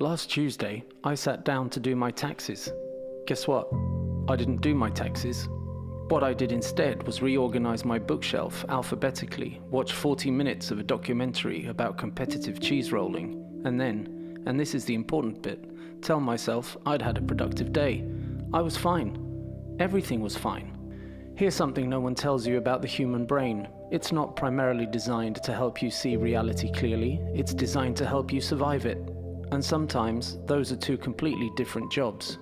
Last Tuesday, I sat down to do my taxes. Guess what? I didn't do my taxes. What I did instead was reorganize my bookshelf alphabetically, watch 40 minutes of a documentary about competitive cheese rolling, and then, and this is the important bit, tell myself I'd had a productive day. I was fine. Everything was fine. Here's something no one tells you about the human brain. It's not primarily designed to help you see reality clearly, it's designed to help you survive it. And sometimes, those are two completely different jobs.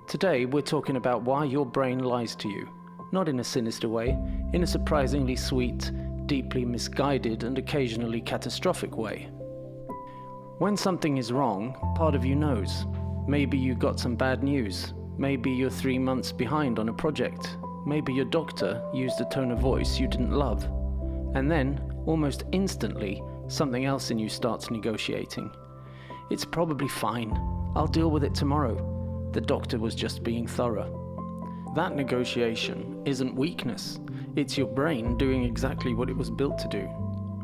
Today, we're talking about why your brain lies to you. Not in a sinister way, in a surprisingly sweet, deeply misguided, and occasionally catastrophic way. When something is wrong, part of you knows. Maybe you got some bad news. Maybe you're 3 months behind on a project. Maybe your doctor used a tone of voice you didn't love. And then, almost instantly, something else in you starts negotiating. It's probably fine. I'll deal with it tomorrow. The doctor was just being thorough. That negotiation isn't weakness. It's your brain doing exactly what it was built to do.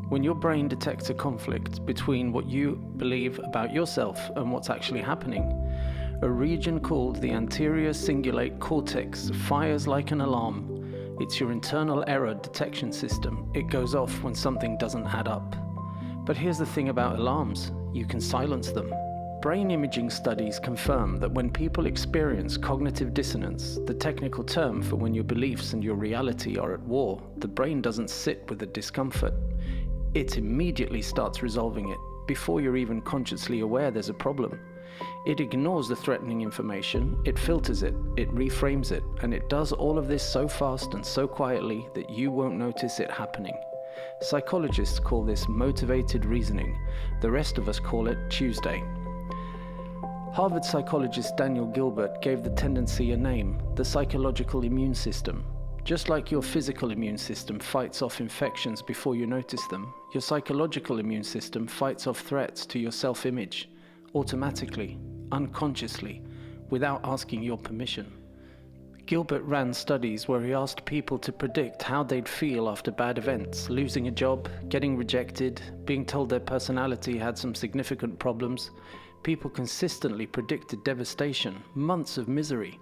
When your brain detects a conflict between what you believe about yourself and what's actually happening, a region called the anterior cingulate cortex fires like an alarm. It's your internal error detection system. It goes off when something doesn't add up. But here's the thing about alarms. You can silence them. Brain imaging studies confirm that when people experience cognitive dissonance, the technical term for when your beliefs and your reality are at war, the brain doesn't sit with the discomfort. It immediately starts resolving it before you're even consciously aware there's a problem. It ignores the threatening information, it filters it, it reframes it, and it does all of this so fast and so quietly that you won't notice it happening. Psychologists call this motivated reasoning. The rest of us call it Tuesday. Harvard psychologist Daniel Gilbert gave the tendency a name, the psychological immune system. Just like your physical immune system fights off infections before you notice them, your psychological immune system fights off threats to your self-image, automatically, unconsciously, without asking your permission. Gilbert ran studies where he asked people to predict how they'd feel after bad events, losing a job, getting rejected, being told their personality had some significant problems. People consistently predicted devastation, months of misery.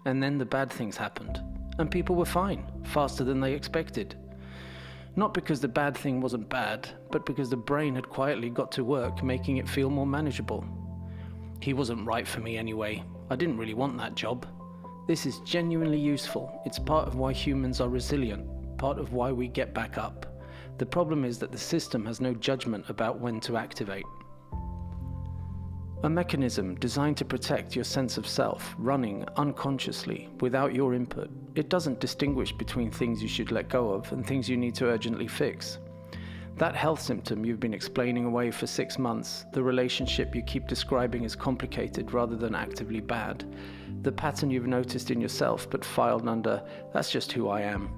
And then the bad things happened. And people were fine, faster than they expected. Not because the bad thing wasn't bad, but because the brain had quietly got to work making it feel more manageable. He wasn't right for me anyway. I didn't really want that job. This is genuinely useful. It's part of why humans are resilient, part of why we get back up. The problem is that the system has no judgment about when to activate. A mechanism designed to protect your sense of self, running unconsciously, without your input. It doesn't distinguish between things you should let go of and things you need to urgently fix. That health symptom you've been explaining away for 6 months, the relationship you keep describing as complicated rather than actively bad, the pattern you've noticed in yourself but filed under, that's just who I am.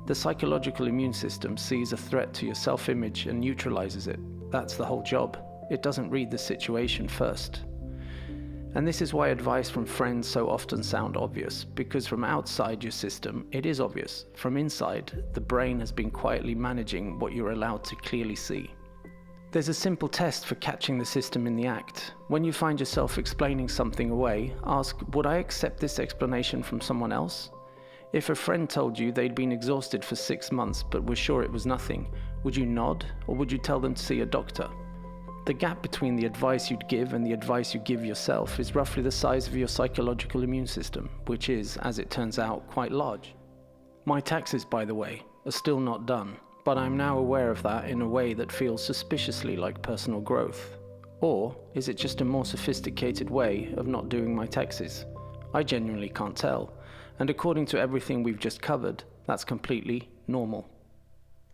The psychological immune system sees a threat to your self-image and neutralizes it. That's the whole job. It doesn't read the situation first. And this is why advice from friends so often sound obvious, because from outside your system, it is obvious. From inside, the brain has been quietly managing what you're allowed to clearly see. There's a simple test for catching the system in the act. When you find yourself explaining something away, ask, would I accept this explanation from someone else? If a friend told you they'd been exhausted for 6 months but were sure it was nothing, would you nod or would you tell them to see a doctor? The gap between the advice you'd give and the advice you give yourself is roughly the size of your psychological immune system, which is, as it turns out, quite large. My taxes, by the way, are still not done, but I'm now aware of that in a way that feels suspiciously like personal growth. Or is it just a more sophisticated way of not doing my taxes? I genuinely can't tell, and according to everything we've just covered, that's completely normal.